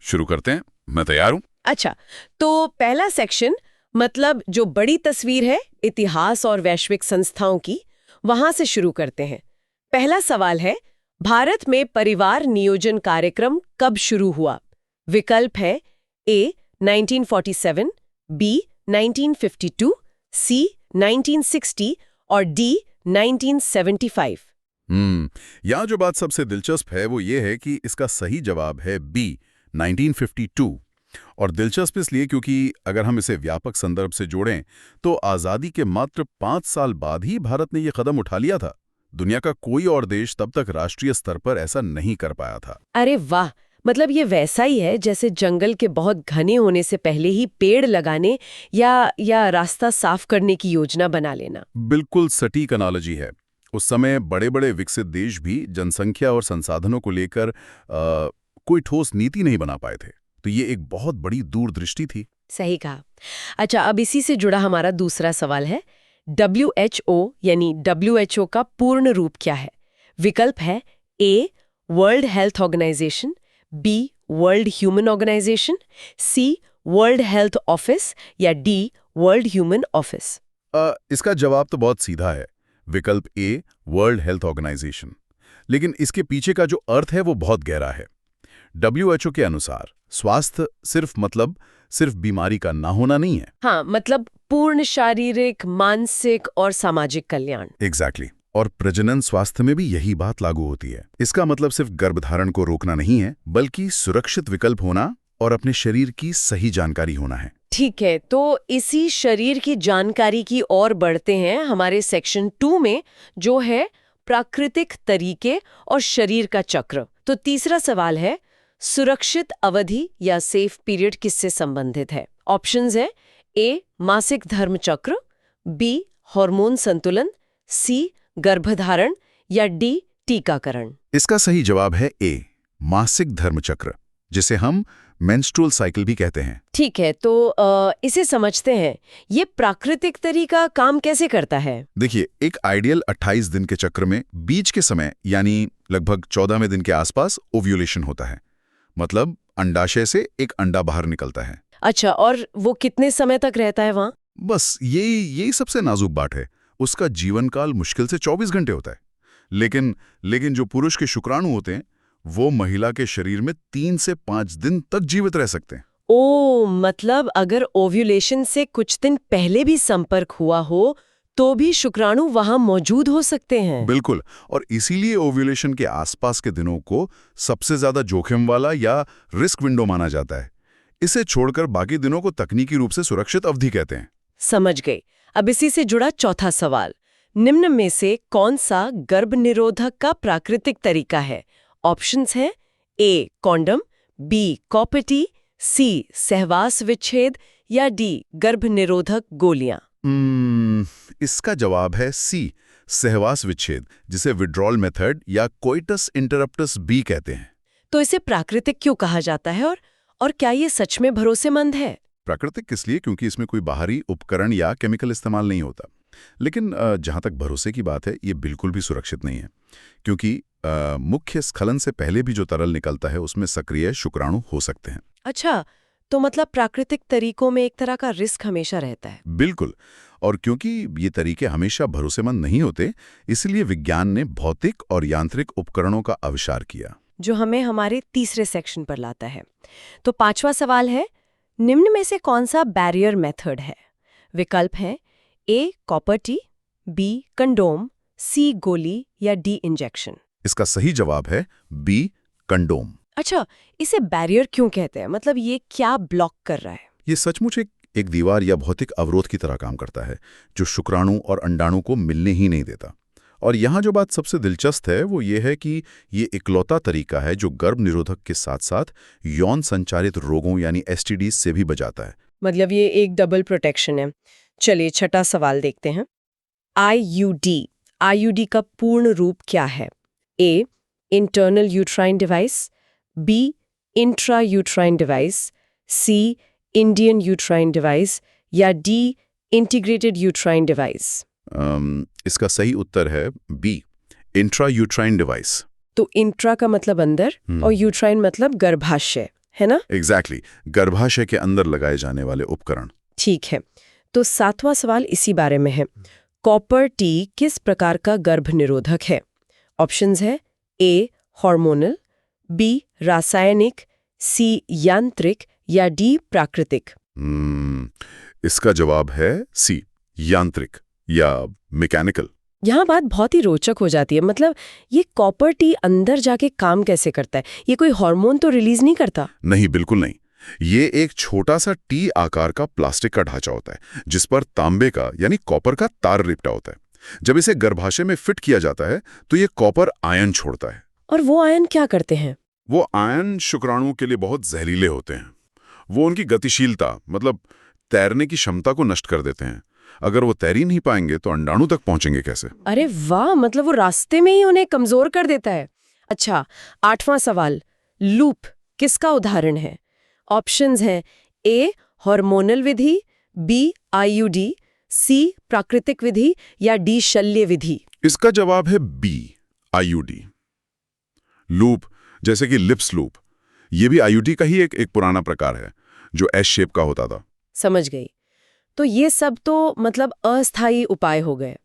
शुरू करते हैं, मैं तैयार हूँ। अच्छा, तो पहला सेक्शन मतलब जो बड़ी तस्वीर है इतिहास और वैश्विक संस्थाओं की, वहां से शुरू करते हैं। पहला सवाल है, भारत में परिवार नियोजन कार्यक्रम कब शुरू हुआ? विकल्प है ए 1947, बी 1952, सी 1960 और डी 1975। यहाँ जो बात सबसे दिलचस्प है वो ये है कि इसका सही जवाब है बी 1952। और दिलचस्प इसलिए क्योंकि अगर हम इसे व्यापक संदर्भ से जोड़ें तो आज़ादी के मात्र 5 साल बाद ही भारत ने ये कदम उठा लिया था। दुनिया का कोई और देश तब तक राष्ट्रीय स्तर पर ऐसा नहीं कर पाया था। अरे वाह, मतलब ये वैसा ही है जैसे जंगल के बहुत घने होने से पहले ही पेड़ लगाने या रास्ता साफ करने की योजना बना लेना। बिल्कुल सटीक एनालॉजी है। उस समय बड़े बड़े विकसित देश भी जनसंख्या और संसाधनों को लेकर कोई ठोस नीति नहीं बना पाए थे, तो ये एक बहुत बड़ी दूरदृष्टि थी। सही कहा। अच्छा, अब इसी से जुड़ा हमारा दूसरा सवाल है, WHO यानी WHO का पूर्ण रूप क्या है? विकल्प है A World Health Organisation, B World Human Organisation, C World Health Office या डी वर्ल्ड ह्यूमन ऑफिस। इसका जवाब तो बहुत सीधा है, विकल्प ए वर्ल्ड हेल्थ ऑर्गेनाइजेशन। लेकिन इसके पीछे का जो अर्थ है वो बहुत गहरा है। WHO के अनुसार स्वास्थ्य सिर्फ बीमारी का ना होना नहीं है। हाँ, मतलब पूर्ण शारीरिक, मानसिक और सामाजिक कल्याण। एग्जैक्टली। और प्रजनन स्वास्थ्य में भी यही बात लागू होती है। इसका मतलब सिर्फ गर्भधारण को रोकना नहीं है, बल्कि सुरक्षित विकल्प होना और अपने शरीर की सही जानकारी होना है। ठीक है, तो इसी शरीर की जानकारी की ओर बढ़ते हैं हमारे सेक्शन 2 में, जो है प्राकृतिक तरीके और शरीर का चक्र। तो तीसरा सवाल है, सुरक्षित अवधि या सेफ पीरियड किससे संबंधित है? ऑप्शंस है ए मासिक धर्म चक्र, बी हार्मोन संतुलन, सी गर्भधारण या डी टीकाकरण। इसका सही जवाब है ए मासिक धर्म चक्र, जिसे हम मेंस्ट्रुअल साइकिल भी कहते हैं। ठीक है, तो इसे समझते हैं। ये प्राकृतिक तरीका काम कैसे करता है? देखिए, एक आइडियल 28 दिन के चक्र में बीज के समय यानी लगभग 14वें दिन के आसपास ओव्यूलेशन होता है। मतलब अंडाशय से एक अंडा बाहर निकलता है। अच्छा, और वो कितने समय तक रहता है वहाँ? बस यही सबसे नाजुक बात है। उसका जीवन काल मुश्किल से 24 घंटे होता है। लेकिन जो पुरुष के शुक्राणु होते हैं वो महिला के शरीर में 3 से 5 दिन तक जीवित रह सकते हैं। ओ, मतलब अगर ओव्यूलेशन से कुछ दिन पहले भी संपर्क हुआ हो तो भी शुक्राणु वहां मौजूद हो सकते हैं। बिल्कुल, और इसीलिए ओव्यूलेशन के आसपास के दिनों को सबसे ज्यादा जोखिम वाला या रिस्क विंडो माना जाता है। इसे छोड़कर बाकी दिनों को तकनीकी रूप से सुरक्षित अवधि कहते हैं। समझ गई। अब इसी से जुड़ा चौथा सवाल, निम्न में से कौन सा गर्भ निरोधक का प्राकृतिक तरीका है? ऑप्शंस हैं ए कॉन्डम, बी कॉपर्टी, सी सहवास विच्छेद या डी गर्भ निरोधक गोलियां। इसका जवाब है सी सहवास विच्छेद, जिसे विड्रॉल मेथड या कोइटस इंटरप्टस बी कहते हैं। तो इसे प्राकृतिक क्यों कहा जाता है और क्या ये सच में भरोसेमंद है? प्राकृतिक इसलिए क्योंकि इसमें कोई बाहरी उपकरण या केमिकल इस्तेमाल नहीं होता। लेकिन जहां तक भरोसे की बात है, ये बिल्कुल भी सुरक्षित नहीं है, क्योंकि मुख्य स्खलन से पहले भी जो तरल निकलता है उसमें सक्रिय शुक्राणु हो सकते हैं। अच्छा, तो मतलब प्राकृतिक तरीकों में एक तरह का रिस्क हमेशा रहता है। बिल्कुल, और क्योंकि ये तरीके हमेशा भरोसेमंद नहीं होते, इसलिए विज्ञान ने भौतिक और यांत्रिक उपकरणों का आविष्कार किया, जो हमें हमारे तीसरे सेक्शन पर लाता है। तो पांचवा सवाल है, निम्न में से कौन सा बैरियर मेथड है? विकल्प हैं ए कॉपर टी, बी कंडोम, सी गोली या डी इंजेक्शन। इसका सही जवाब है बी कंडोम। अच्छा, इसे बैरियर क्यों कहते हैं? मतलब ये क्या ब्लॉक कर रहा है? ये सचमुच एक दीवार या भौतिक अवरोध की तरह काम करता है, जो शुक्राणु और अंडाणु को मिलने ही नहीं देता। और यहाँ जो बात सबसे दिलचस्प है वो ये है कि ये इकलौता तरीका है जो गर्भ निरोधक के साथ साथ यौन संचारित रोगों यानी STDs से भी बचाता है। मतलब ये एक डबल प्रोटेक्शन है। चलिए छठा सवाल देखते हैं। IUD का पूर्ण रूप क्या है? A internal uterine device, B intra uterine device, C Indian uterine device या डी इंटीग्रेटेड यूट्राइन डिवाइस। इसका सही उत्तर है बी इंट्रा यूट्राइन डिवाइस। तो इंट्रा का मतलब अंदर और यूट्राइन मतलब गर्भाशय। है ना? एग्जैक्टली गर्भाशय के अंदर लगाए जाने वाले उपकरण। ठीक है, तो 7वां सवाल इसी बारे में है। कॉपर टी किस प्रकार का गर्भ निरोधक है? ऑप्शंस है ए हार्मोनल, बी रासायनिक, सी यांत्रिक या डी प्राकृतिक। इसका जवाब है सी, यांत्रिक या मैकेनिकल। यहाँ बात बहुत ही रोचक हो जाती है। मतलब ये कॉपर टी अंदर जाके काम कैसे करता है? ये कोई हार्मोन तो रिलीज नहीं करता? नहीं, बिल्कुल नहीं। ये एक छोटा सा टी आकार का प्लास्टिक का ढांचा होता है जिस पर तांबे का यानी कॉपर का तार लिपटा होता है। जब इसे गर्भाशय में फिट किया जाता है तो ये कॉपर आयन छोड़ता है। और वो आयन क्या करते हैं? वो आयन शुक्राणुओं के लिए बहुत जहरीले होते हैं। वो उनकी गतिशीलता मतलब तैरने की क्षमता को नष्ट कर देते हैं। अगर वो तैर ही नहीं पाएंगे तो अंडाणु तक पहुंचेंगे कैसे? अरे वाह, मतलब वो रास्ते में ही उन्हें कमजोर कर देता है। अच्छा, 8वां सवाल, लूप किसका उदाहरण है? ऑप्शंस हैं ए हार्मोनल विधि, बी आईयूडी, सी प्राकृतिक विधि या डी शल्य विधि। इसका जवाब है बी, आईयूडी। लूप जैसे कि लिप्स लूप, ये भी आईयूडी का ही एक पुराना प्रकार है जो एस शेप का होता था। समझ गई। तो ये सब तो मतलब अस्थायी उपाय हो गए।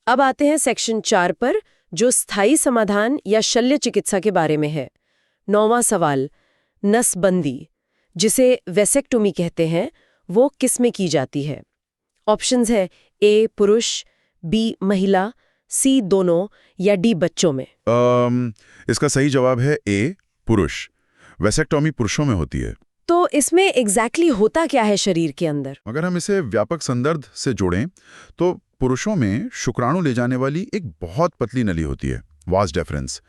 अब आते हैं सेक्शन 4 पर, जो स्थायी समाधान या शल्य चिकित्सा के बारे में है। 9वां सवाल, नसबंदी जिसे वेसेक्टोमी कहते हैं, वो किस में की जाती है? ऑप्शंस है ए पुरुष, बी महिला, सी दोनों या डी बच्चों में। इसका सही जवाब है ए पुरुष। वेसेक्टोमी पुरुषों में होती है। तो इसमें एग्जैक्टली होता क्या है शरीर के अंदर? अगर हम इसे व्यापक संदर्भ से जोड़ें तो पुरुषों में शुक्राणु ले जाने वाली एक बहुत पतली नली होती है, वास डेफरेंस।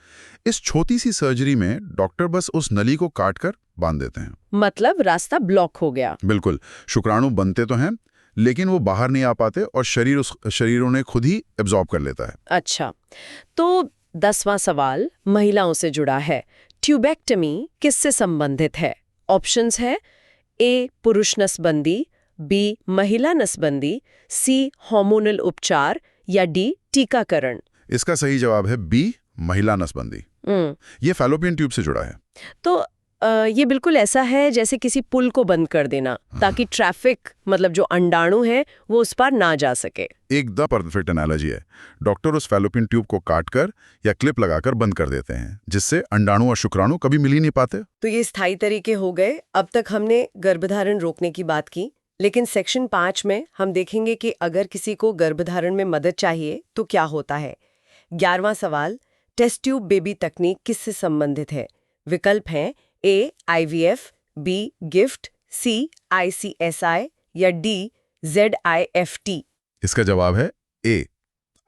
इस छोटी सी सर्जरी में डॉक्टर बस उस नली को काटकर बांध देते हैं। मतलब रास्ता ब्लॉक हो गया। बिल्कुल, शुक्राणु बनते तो हैं लेकिन वो बाहर नहीं आ पाते और शरीर उन्हें खुद ही एब्जॉर्ब कर लेता है। अच्छा, तो 10वां सवाल महिलाओं से जुड़ा है। ट्यूबेक्टमी किससे संबंधित है? ऑप्शंस है ए पुरुष नसबंदी, बी महिला नसबंदी, सी हार्मोनल उपचार या डी टीकाकरण। इसका सही जवाब है बी, महिला नसबंदी। ये फैलोपियन ट्यूब से जुड़ा है। तो ये बिल्कुल ऐसा है जैसे किसी पुल को बंद कर देना ताकि ट्रैफिक मतलब जो अंडाणु है वो उस पर ना जा सके। एकदम परफेक्ट एनालॉजी है। डॉक्टर उस फैलोपियन ट्यूब को काटकर या क्लिप लगाकर बंद कर देते हैं जिससे अंडाणु और शुक्राणु कभी मिल ही नहीं पाते। तो ये स्थायी तरीके हो गए। अब तक हमने गर्भधारण रोकने की बात की, लेकिन सेक्शन 5 में हम देखेंगे कि अगर किसी को गर्भधारण में मदद चाहिए तो क्या होता है। 11वां सवाल, टेस्ट ट्यूब बेबी तकनीक किससे संबंधित है? विकल्प हैं ए IVF, बी गिफ्ट, सी ICSI या डी ZIFT। इसका जवाब है ए,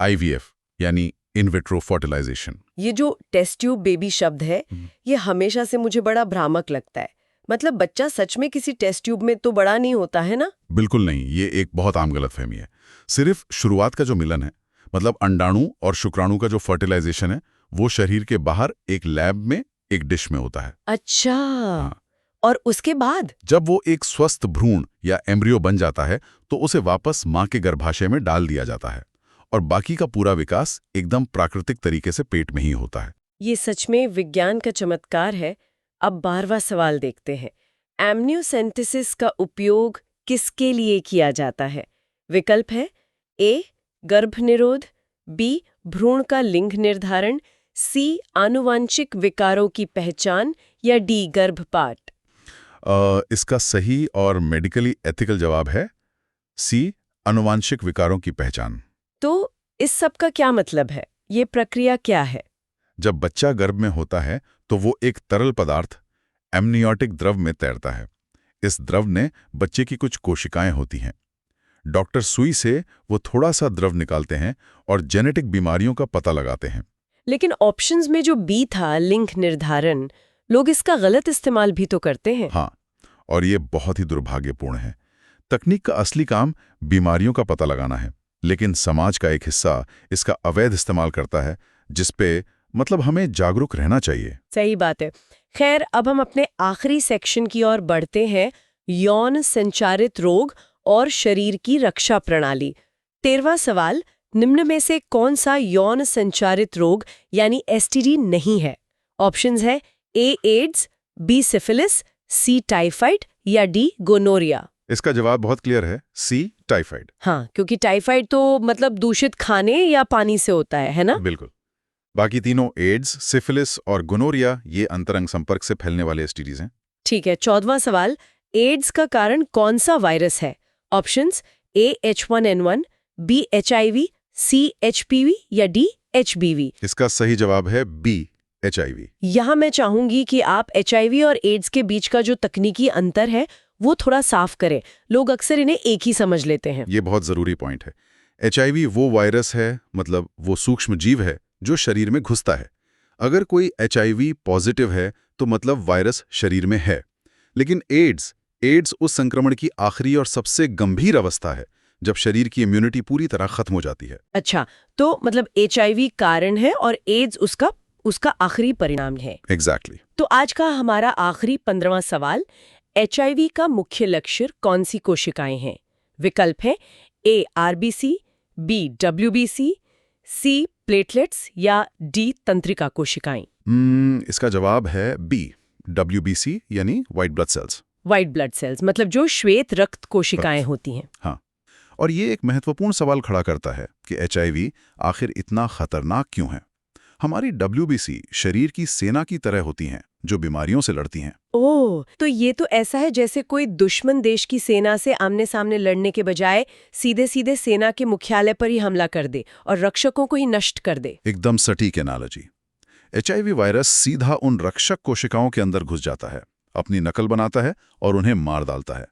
IVF यानी इन विट्रो फर्टिलाइजेशन। ये जो टेस्ट ट्यूब बेबी शब्द है ये हमेशा से मुझे बड़ा भ्रामक लगता है। मतलब बच्चा सच में किसी टेस्ट ट्यूब में तो बड़ा नहीं होता है ना? बिल्कुल नहीं, ये एक बहुत आम गलतफहमी है। सिर्फ शुरुआत का जो मिलन है, मतलब अंडाणु और शुक्राणु का जो फर्टिलाइजेशन है, वो शरीर के बाहर एक लैब में एक डिश में होता है। अच्छा। हाँ। और उसके बाद जब वो एक स्वस्थ भ्रूण या एम्ब्रियो बन जाता है तो उसे वापस मां के गर्भाशय में डाल दिया जाता है और बाकी का पूरा विकास एकदम प्राकृतिक तरीके से पेट में ही होता है। ये सच में विज्ञान का चमत्कार है। अब 12वां सवाल देखते हैं। एमनियोसेंटेसिस का उपयोग किसके लिए किया जाता है? विकल्प है ए गर्भ निरोध, बी भ्रूण का लिंग निर्धारण, सी आनुवांशिक विकारों की पहचान या डी गर्भपात। इसका सही और मेडिकली एथिकल जवाब है सी, आनुवांशिक विकारों की पहचान। तो इस सब का क्या मतलब है? ये प्रक्रिया क्या है? जब बच्चा गर्भ में होता है तो वो एक तरल पदार्थ एमनियोटिक द्रव में तैरता है। इस द्रव ने बच्चे की कुछ कोशिकाएं होती हैं। डॉक्टर सुई से वो थोड़ा सा द्रव निकालते हैं और जेनेटिक बीमारियों का पता लगाते हैं। लेकिन ऑप्शंस में जो बी था, लिंग निर्धारण, लोग इसका गलत इस्तेमाल भी तो करते हैं। हाँ, और ये बहुत ही दुर्भाग्यपूर्ण है। तकनीक का असली काम बीमारियों का पता लगाना है, लेकिन समाज का एक हिस्सा इसका अवैध इस्तेमाल करता है, जिसपे मतलब हमें जागरूक रहना चाहिए। सही बात है। खैर, अब हम अपने आखिरी सेक्शन की ओर बढ़ते हैं, यौन संचारित रोग और शरीर की रक्षा प्रणाली। 13वां सवाल, निम्न में से कौन सा यौन संचारित रोग यानी STD नहीं है? ऑप्शंस है ए एड्स, बी सिफिलिस, सी टाइफाइड या डी गोनोरिया? इसका जवाब बहुत क्लियर है, सी टाइफाइड। हाँ, क्योंकि टाइफाइड तो मतलब दूषित खाने या पानी से होता है ना? बिल्कुल। बाकी तीनों एड्स, सिफिलिस और गोनोरिया ये अंतरंग संपर्क से फैलने वाले एसटीडीज हैं। ठीक है, 14वां सवाल, एड्स का कारण कौन सा वायरस है? Options A H1N1, B HIV, C HPV या डी HBV? इसका सही जवाब है बी HIV। यहाँ मैं चाहूंगी कि आप HIV और एड्स के बीच का जो तकनीकी अंतर है वो थोड़ा साफ करें। लोग अक्सर इन्हें एक ही समझ लेते हैं। ये बहुत जरूरी पॉइंट है। HIV वो वायरस है, मतलब वो सूक्ष्म जीव है जो शरीर में घुसता है। अगर कोई HIV पॉजिटिव है तो मतलब वायरस शरीर में है। लेकिन एड्स उस संक्रमण की आखिरी और सबसे गंभीर अवस्था है, जब शरीर की इम्यूनिटी पूरी तरह खत्म हो जाती है। अच्छा, तो मतलब HIV कारण है और एड्स उसका आखिरी परिणाम है। एग्जैक्टली। तो आज का हमारा आखिरी 15वां सवाल, HIV का मुख्य लक्षण कौन सी कोशिकाएं हैं? विकल्प है A RBC, B WBC, C platelets या डी तंत्रिका कोशिकाएं। इसका जवाब है बी WBC यानी white blood cells. White blood cells मतलब जो श्वेत रक्त कोशिकाएं होती हैं। हाँ, और ये एक महत्वपूर्ण सवाल खड़ा करता है कि HIV आखिर इतना खतरनाक क्यों है। हमारी WBC शरीर की सेना की तरह होती हैं जो बीमारियों से लड़ती हैं। ओह, तो ये तो ऐसा है जैसे कोई दुश्मन देश की सेना से आमने सामने लड़ने के बजाय सीधे सीधे सेना के मुख्यालय पर ही हमला कर दे और रक्षकों को ही नष्ट कर दे। एकदम सटीक एनालॉजी। HIV वायरस सीधा उन रक्षक कोशिकाओं के अंदर घुस जाता है, अपनी नकल बनाता है और उन्हें मार डालता है।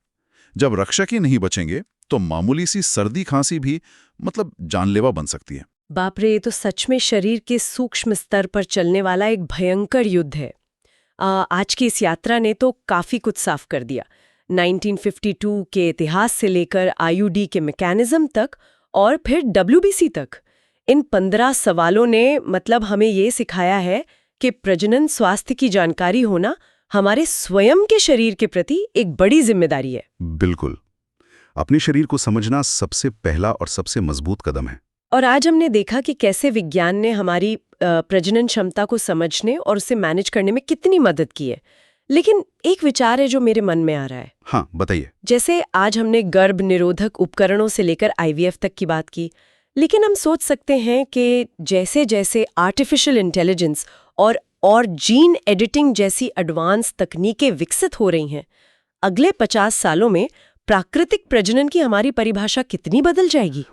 जब रक्षक ही नहीं बचेंगे तो मामूली सी सर्दी खांसी भी मतलब जानलेवा बन सकती है। बाप रे, ये तो सच में शरीर के सूक्ष्म स्तर पर चलने वाला एक भयंकर युद्ध है। आज की इस यात्रा ने तो काफी कुछ साफ कर दिया। 1952 के इतिहास से लेकर IUD के मैकेनिज्म तक और फिर WBC तक। इन 15 सवालों ने मतलब हमें ये सिखाया है कि प्रजनन स्वास्थ्य की जानकारी होना हमारे स्वयं के शरीर के प्रति एक बड़ी जिम्मेदारी है। बिल्कुल, अपने शरीर को समझना सबसे पहला और सबसे मजबूत कदम है। और आज हमने देखा कि कैसे विज्ञान ने हमारी प्रजनन क्षमता को समझने और उसे मैनेज करने में कितनी मदद की है। लेकिन एक विचार है जो मेरे मन में आ रहा है। हाँ, बताइए। जैसे आज हमने गर्भ निरोधक उपकरणों से लेकर IVF तक की बात की, लेकिन हम सोच सकते हैं कि जैसे जैसे आर्टिफिशियल इंटेलिजेंस और जीन एडिटिंग जैसी एडवांस तकनीकें विकसित हो रही हैं, अगले 50 सालों में प्राकृतिक प्रजनन की हमारी परिभाषा कितनी बदल जाएगी?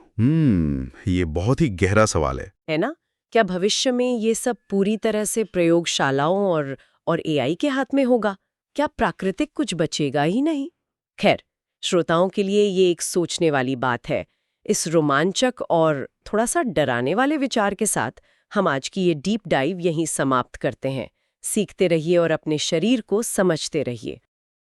ये बहुत ही गहरा सवाल है ना? क्या भविष्य में ये सब पूरी तरह से प्रयोगशालाओं और AI के हाथ में होगा? क्या प्राकृतिक कुछ बचेगा ही नहीं? खैर, श्रोताओं के लिए ये एक सोचने वाली बात है। इस रोमांचक और थोड़ा सा डराने वाले विचार के साथ हम आज की ये डीप डाइव यहीं समाप्त करते हैं। सीखते रहिए और अपने शरीर को समझते रहिए।